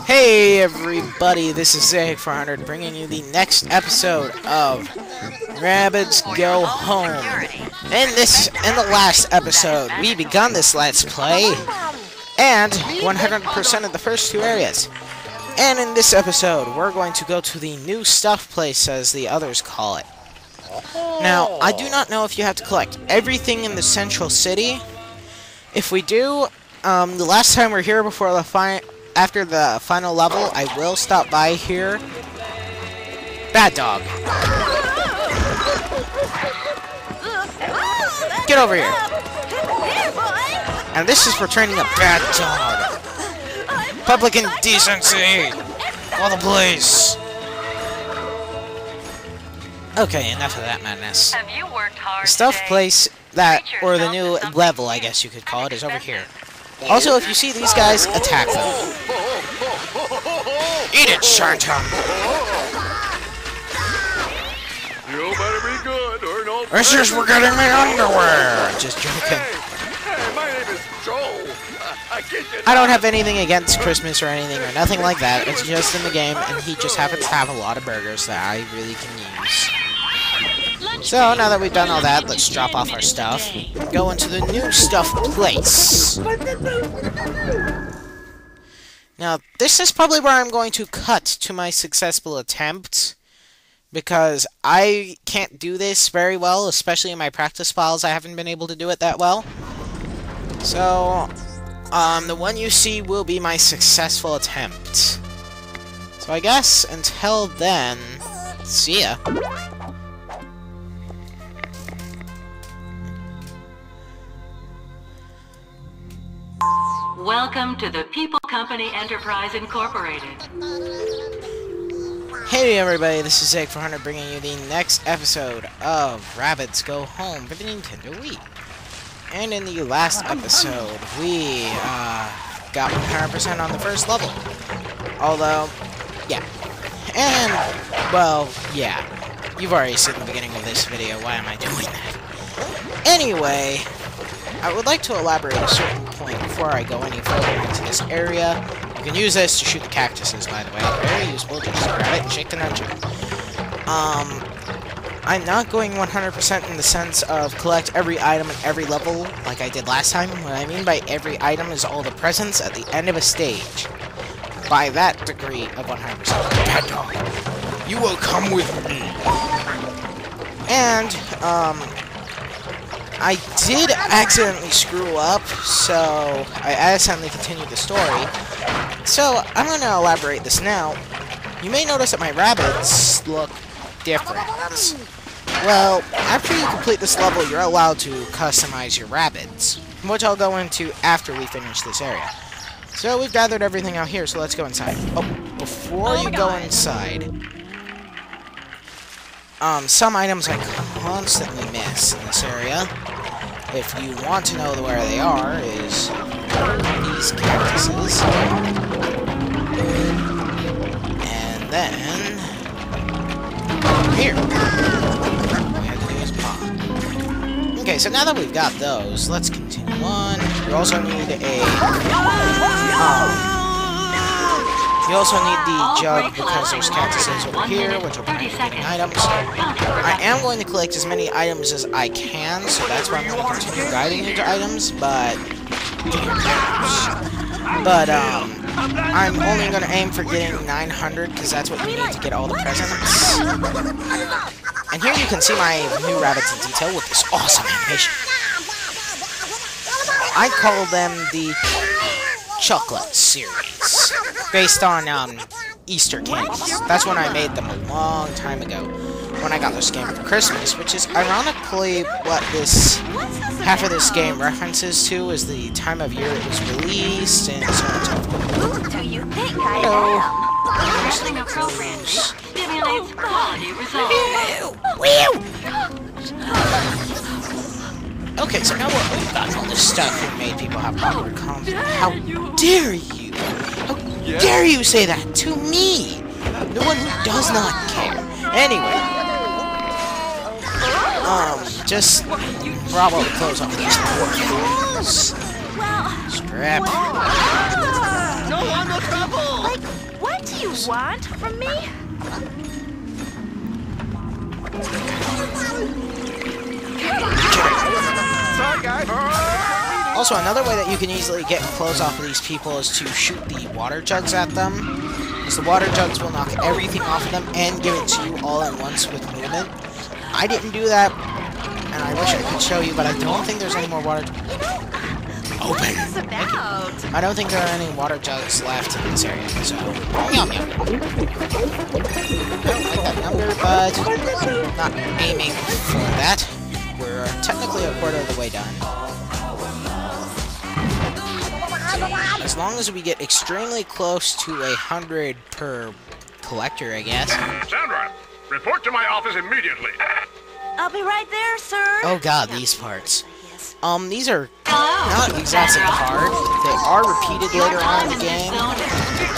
Hey everybody, this is Zag400 bringing you the next episode of Rabbids Go Home. In the last episode, we begun this Let's Play, and 100% of the first two areas. And in this episode, we're going to go to the new stuff place, as the others call it. Now, I do not know if you have to collect everything in the central city. If we do, the last time we're here before after the final level, I will stop by here. Bad dog. Get over here. And this is for training a bad dog. Public indecency. All the police. Okay, enough of that madness. Have you worked hard The stuff today? place or the new level, I guess you could call it, is over here. Also, if you see these guys, attack them. Eat it, Sharton! You better be good or no. It's just we're getting my underwear! Just joking. Hey, my name is Joe. I don't have anything against Christmas or anything or nothing like that. It's just in the game, and he just happens to have a lot of burgers that I really can use. So, now that we've done all that, let's drop off our stuff and go into the new stuff place. Now, this is probably where I'm going to cut to my successful attempt, because I can't do this very well, especially in my practice files. I haven't been able to do it that well. So, the one you see will be my successful attempt. So I guess, until then, see ya. Welcome to the People Company Enterprise Incorporated. Hey everybody, this is Zag400 bringing you the next episode of Rabbids Go Home for the Nintendo Wii. And in the last episode, we got 100% on the first level. Although, yeah. And, well, yeah. You've already seen the beginning of this video, why am I doing that? Anyway, I would like to elaborate a certain point before I go any further into this area. You can use this to shoot the cactuses, by the way. Very useful, just grab it and shake the nunchuck. I'm not going 100% in the sense of collect every item in every level like I did last time. What I mean by every item is all the presents at the end of a stage. By that degree of 100%. Bad dog, you will come with me. And, I did accidentally screw up, so I accidentally continued the story. So, I'm going to elaborate this now. You may notice that my rabbits look different. Well, after you complete this level, you're allowed to customize your rabbits, which I'll go into after we finish this area. So, we've gathered everything out here, so let's go inside. Oh, before you go inside, some items I constantly miss in this area, if you want to know where they are, is these cactuses. And then, here. All we have to do is pop. Okay, so now that we've got those, let's continue on. You also need you also need the jug because there's cactuses over here, which will prevent you getting items. I am going to collect as many items as I can, so that's why I'm going to continue guiding you to items, but I'm only going to aim for getting 900, because that's what you need to get all the presents. And here you can see my new rabbits in detail with this awesome animation. I call them the Chocolate series, based on Easter candies. That's when I made them a long time ago, when I got this game for Christmas, which is ironically what this half of this game references to, is the time of year it was released, and so on and so forth. Who do you think I am? Wrestling a program stimulates quality results. Okay, so now we've got all this stuff that made people have proper confidence. How dare you? How dare you say that to me? The one who does not care. Anyway. Just grab all the clothes off these poor fools. Strip. No one will trouble! Like, what do you want from me? Sorry, guys. Also, another way that you can easily get clothes off of these people is to shoot the water jugs at them. Because the water jugs will knock everything off of them and give it to you all at once with movement. I didn't do that, and I wish I could show you, but I don't think there's any more water... Open! What's this about? I don't think there are any water jugs left in this area, so... Yum, yum. I don't like that number, but... not aiming for that. We're technically a quarter of the way done. As long as we get extremely close to 100 per collector, I guess. Sandra, report to my office immediately. I'll be right there, sir. Oh god, these parts. Yes. These are not exactly hard. They are repeated later on in the game,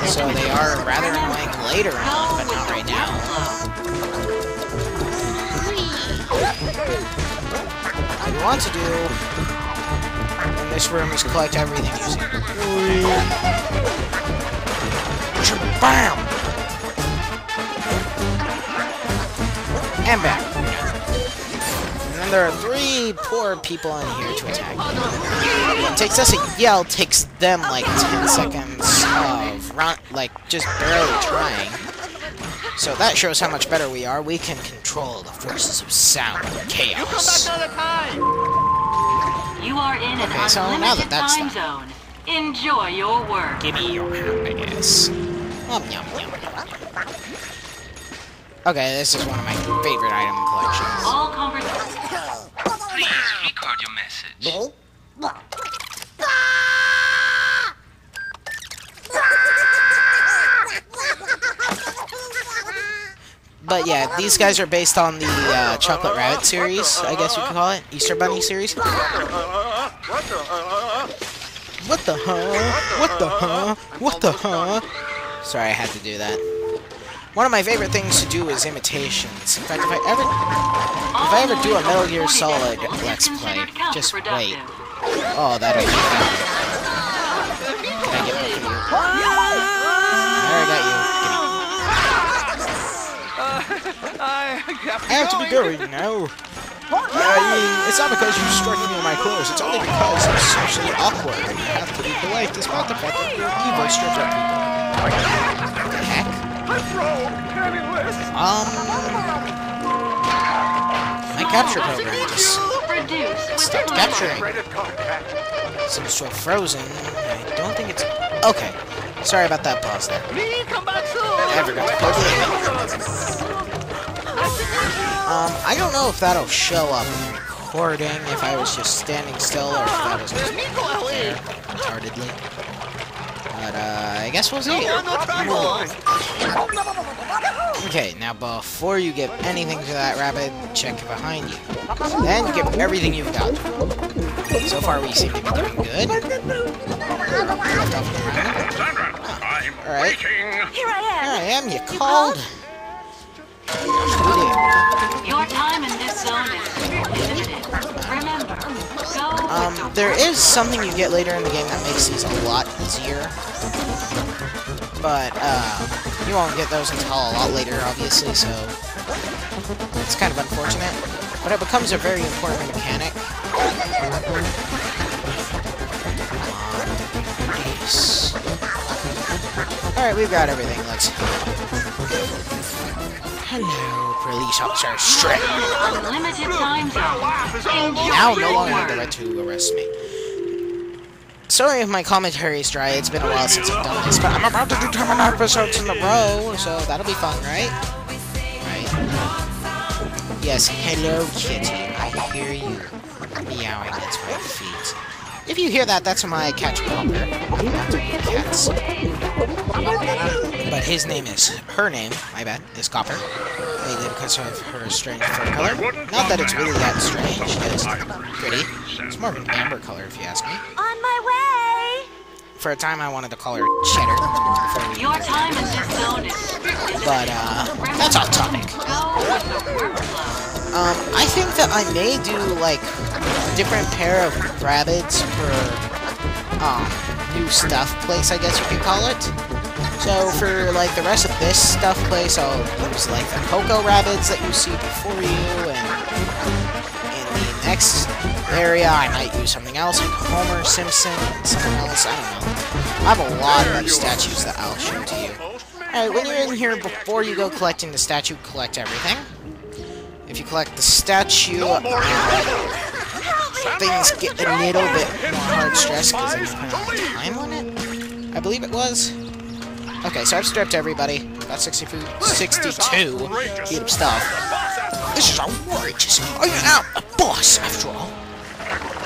so they are rather annoying later on, but not right now. What we want to do in this room is collect everything using BAM! And back. And then there are 3 poor people in here to attack. What takes us a yell takes them like 10 seconds of just barely trying. So that shows how much better we are. We can control the forces of sound and chaos. You are in an Okay, so now that unlimited that's time done. zone. Enjoy your work. Give me your hand, I guess. Yum, yum, yum, yum. Okay, this is one of my favorite item collections. All conversations. Please record your message. But yeah, these guys are based on the Chocolate Rabbit series, I guess you could call it. Easter Bunny series. What the huh? What the huh? What the huh? Sorry, I had to do that. One of my favorite things to do is imitations. In fact, if I ever do a Metal Gear Solid Let's Play, just wait. Oh, that'll be fun. Can I get one for you? There, I got you. I I have to be going now. I mean, it's not because you struck me in my clothes. It's only because it's socially awkward. And you have to be polite despite the fact that you're evil stripped up people. What the heck? My capture program just stopped capturing. Seems to have frozen. I don't think it's... Okay. Sorry about that pause there. I forgot to plug it in. I don't know if that'll show up in the recording if I was just standing still or if that was just there retardedly. But, I guess we'll see. Okay, now before you give anything to that rabbit, check behind you. Then give everything you've got. So far we seem to be doing good. Alright. Here I am. Here I am, you called. Your time in this zone is limited. Remember, go There is something you get later in the game that makes these a lot easier. But, you won't get those until a lot later, obviously, so... It's kind of unfortunate. But it becomes a very important mechanic. Alright, we've got everything. Let's... Hello, police officer. Strip! unlimited time zone. Now no longer have the right to arrest me. Sorry if my commentary is dry, it's been a while since I've done this, but I'm about to do 10 episodes in a row, so that'll be fun, right? Right. Yes, hello, kitty. I hear you meowing at my feet. If you hear that, that's my cat Copper. Not cats. But his name is, her name, my bad, is Copper. Mainly because of her strange fur color. Not that it's really that strange, just pretty. It's more of an amber color, if you ask me. On my way. For a time, I wanted to call her Cheddar. Your time in this zone is But, that's off topic. I think that I may do, like, a different pair of Rabbids per new stuff place, I guess you could call it. So for like the rest of this stuff place, I'll use like the Cocoa Rabbids that you see before you, and in the next area I might use something else like Homer Simpson and someone else, I don't know. I have a lot of statues that I'll show to you. Alright, when you're in here, before you go collecting the statue, collect everything. If you collect the statue, things get a little bit more hard stressed because there's a time limit, I believe it was. Okay, so I've stripped everybody. Got 62 feet of stuff. This is outrageous. I am a boss, after all.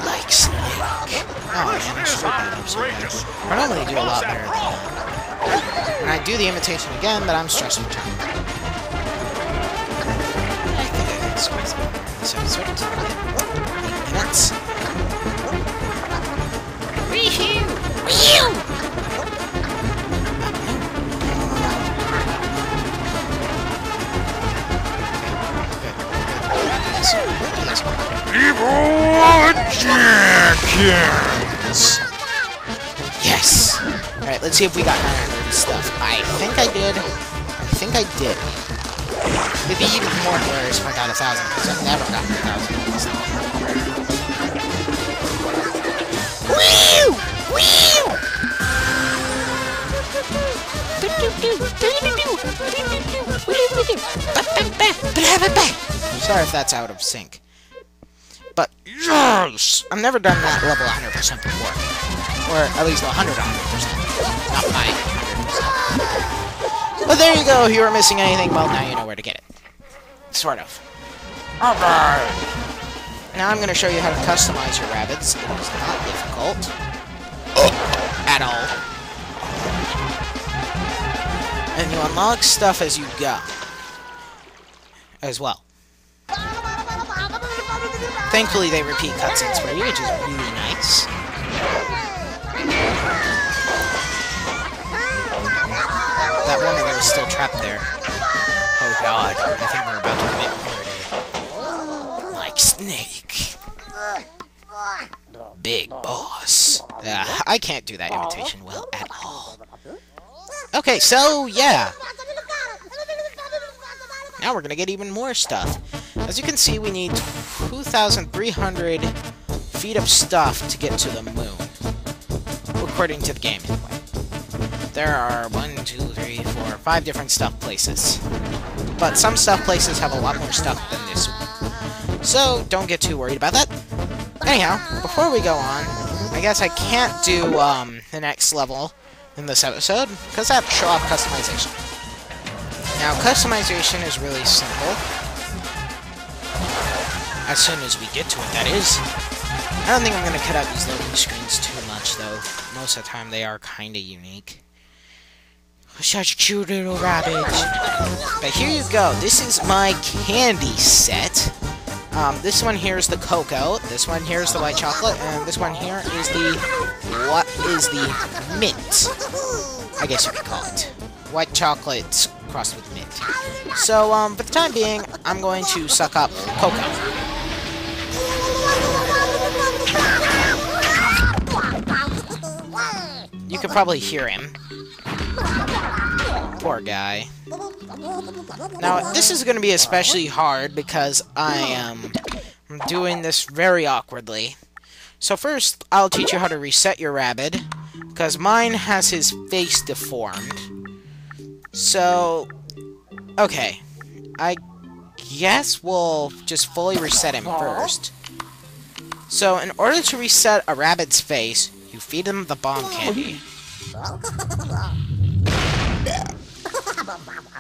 Like Snake. Oh, man, I'm so bad. I'm so bad. I normally do a lot better than that. And I do the imitation again, but I'm stressed for time. I think I can squeeze it in this episode. 8 minutes. Wee-hoo! Wee-hoo! Yes! Alright, let's see if we got 900 stuff. I think I did. It'd be even more hilarious if I got 1,000, because I've never gotten 1,000. Woo! Sorry if that's out of sync. But, yes! I've never done that level 100% before. Or at least 100%. Not my 100%. But there you go, if you were missing anything, well, now you know where to get it. Sort of. Alright! Now I'm going to show you how to customize your Rabbids. It is not difficult. At all. And you unlock stuff as you go. As well. Thankfully, they repeat cutscenes for you, which is really nice. That woman that was still trapped there. Oh god, I think we're about to get murdered. Like Snake. Big boss. I can't do that imitation well at all. Okay, so, yeah. Now we're gonna get even more stuff. As you can see, we need 2,300 feet of stuff to get to the moon. According to the game, anyway. There are 1, 2, 3, 4, 5 different stuff places. But some stuff places have a lot more stuff than this one. So, don't get too worried about that. Anyhow, before we go on, I guess I can't do the next level in this episode, because I have to show off customization. Now, customization is really simple. As soon as we get to it, that is. I don't think I'm going to cut out these loading screens too much, though. Most of the time, they are kind of unique. Such cute little rabbits. But here you go. This is my candy set. This one here is the cocoa. This one here is the white chocolate. And this one here is the... what is the mint? I guess you could call it. White chocolate crossed with mint. So, for the time being, I'm going to suck up cocoa. You could probably hear him. Poor guy. Now, this is going to be especially hard because I am doing this very awkwardly. So first, I'll teach you how to reset your Rabbid, because mine has his face deformed. So, okay. I guess we'll just fully reset him first. So, in order to reset a rabbit's face, you feed him the bomb candy.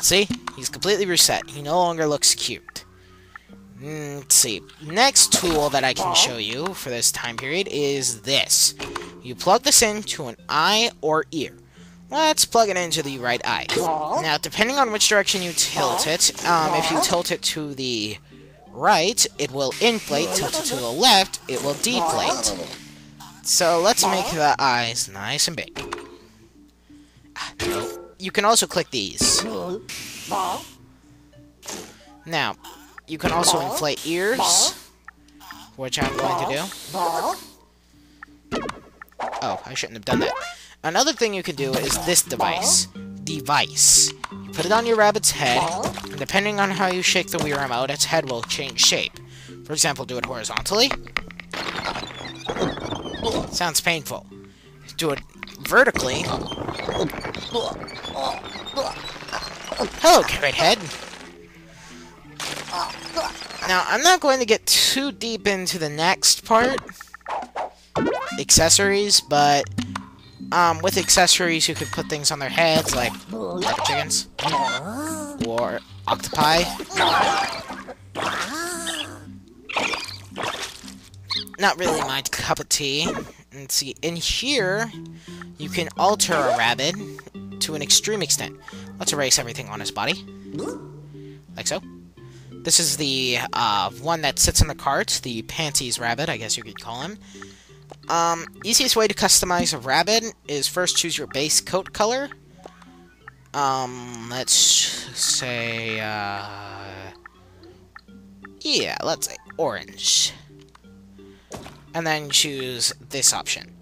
See? He's completely reset. He no longer looks cute. Let's see. Next tool that I can show you for this time period is this. You plug this into an eye or ear. Let's plug it into the right eye. Now, depending on which direction you tilt it, if you tilt it to the right, it will inflate. Tilt it to the left, it will deflate. So, let's make the eyes nice and big. You can also click these. Now, you can also inflate ears, which I'm going to do. Oh, I shouldn't have done that. Another thing you can do is this device. You put it on your rabbit's head, and depending on how you shake the Wii remote, its head will change shape. For example, do it horizontally. Sounds painful. Do it vertically. Hello, Carrot Head. Now, I'm not going to get too deep into the next part, accessories, but with accessories you could put things on their heads, like rubber chickens, or octopi. Not really my cup of tea. And see, in here, you can alter a rabbit to an extreme extent. Let's erase everything on his body. Like so. This is the one that sits in the cart, the Panties Rabbit, I guess you could call him. Easiest way to customize a rabbit is first choose your base coat color. Let's say, yeah, let's say orange. And then choose this option.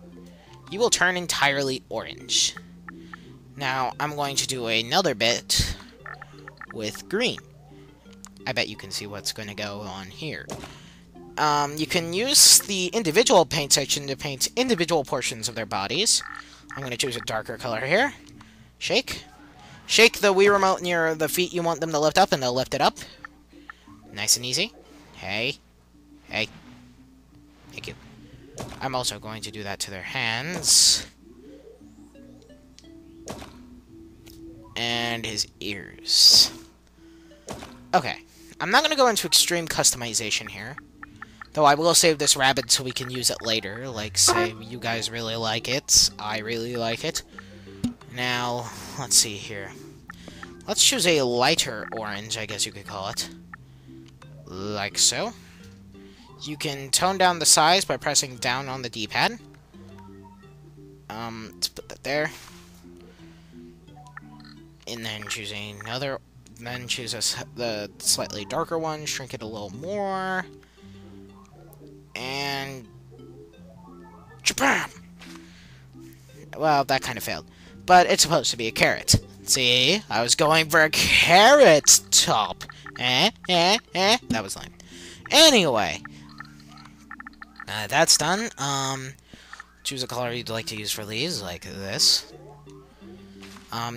You will turn entirely orange. Now, I'm going to do another bit with green. I bet you can see what's going to go on here. You can use the individual paint section to paint individual portions of their bodies. I'm going to choose a darker color here. Shake. Shake the Wii remote near the feet you want them to lift up, and they'll lift it up. Nice and easy. Hey. Hey. Thank you. I'm also going to do that to their hands. And his ears. Okay. I'm not going to go into extreme customization here. Though I will save this rabbit so we can use it later. Like, say, you guys really like it. I really like it. Now, let's see here. Let's choose a lighter orange, I guess you could call it. Like so. You can tone down the size by pressing down on the D-pad. Let's put that there. And then choose another... Then choose the slightly darker one, shrink it a little more. And... Jabam! Well, that kind of failed. But it's supposed to be a carrot. See? I was going for a carrot top. That was lame. Anyway. That's done. Choose a color you'd like to use for these, like this.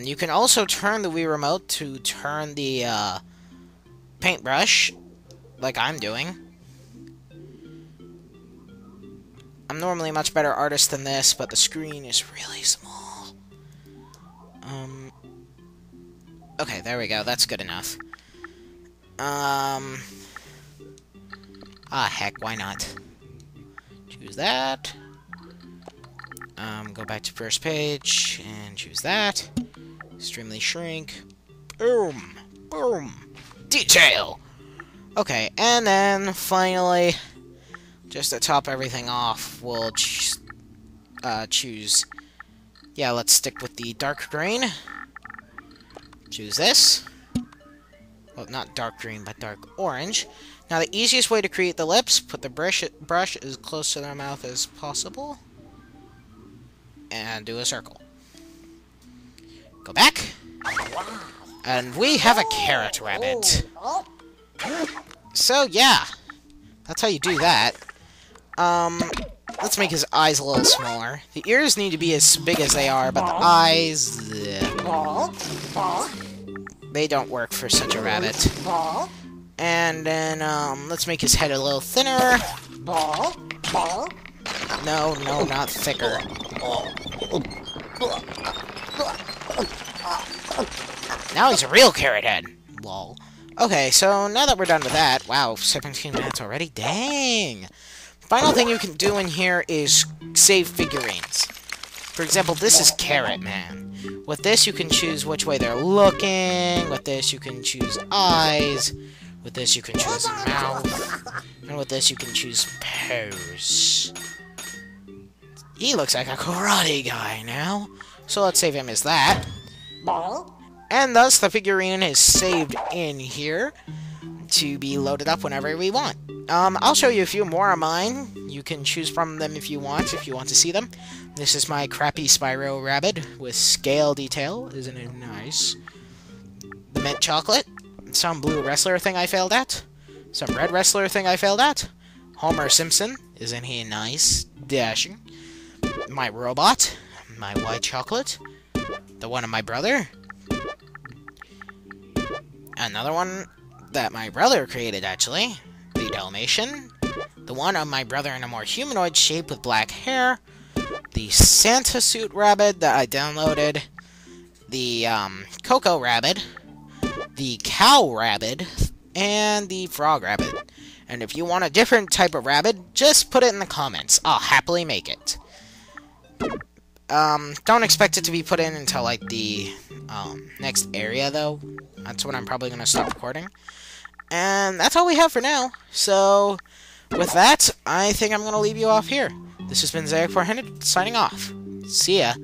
You can also turn the Wii remote to turn the, paintbrush, like I'm doing. I'm normally a much better artist than this, but the screen is really small. Okay, there we go. That's good enough. Heck, why not? Choose that. Go back to first page, and choose that. Extremely shrink. Boom! Boom! Detail! Okay, and then, finally, just to top everything off, we'll choose... Yeah, let's stick with the dark green. Choose this. Well, not dark green, but dark orange. Now, the easiest way to create the lips, put the brush as close to their mouth as possible. And do a circle. Go back. And we have a carrot rabbit. So, yeah. That's how you do that. Let's make his eyes a little smaller. The ears need to be as big as they are, but the eyes... they don't work for such a rabbit. And then, let's make his head a little thinner. No, not thicker. Now he's a real carrot head. Lol. Okay, so now that we're done with that... Wow, 17 minutes already? Dang! Final thing you can do in here is save figurines. For example, this is Carrot Man. With this, you can choose which way they're looking. With this, you can choose eyes. With this, you can choose mouth. And with this, you can choose pose. He looks like a karate guy now. So let's save him as that. And thus, the figurine is saved in here. to be loaded up whenever we want. I'll show you a few more of mine. You can choose from them if you want to see them. This is my crappy Spyro Rabbid with scale detail. Isn't it nice? The mint chocolate. Some blue wrestler thing I failed at. Some red wrestler thing I failed at. Homer Simpson. Isn't he nice? Dashing. My robot. My white chocolate. The one of my brother. Another one that my brother created, actually. The Dalmatian. The one of my brother in a more humanoid shape with black hair. The Santa Suit Rabbid that I downloaded. The Coco Rabbid. The Cow Rabbid. And the Frog Rabbid. And if you want a different type of rabbit, just put it in the comments. I'll happily make it. Don't expect it to be put in until, like, the next area, though. That's when I'm probably going to stop recording. And that's all we have for now. So, with that, I think I'm going to leave you off here. This has been Zayek400, signing off. See ya.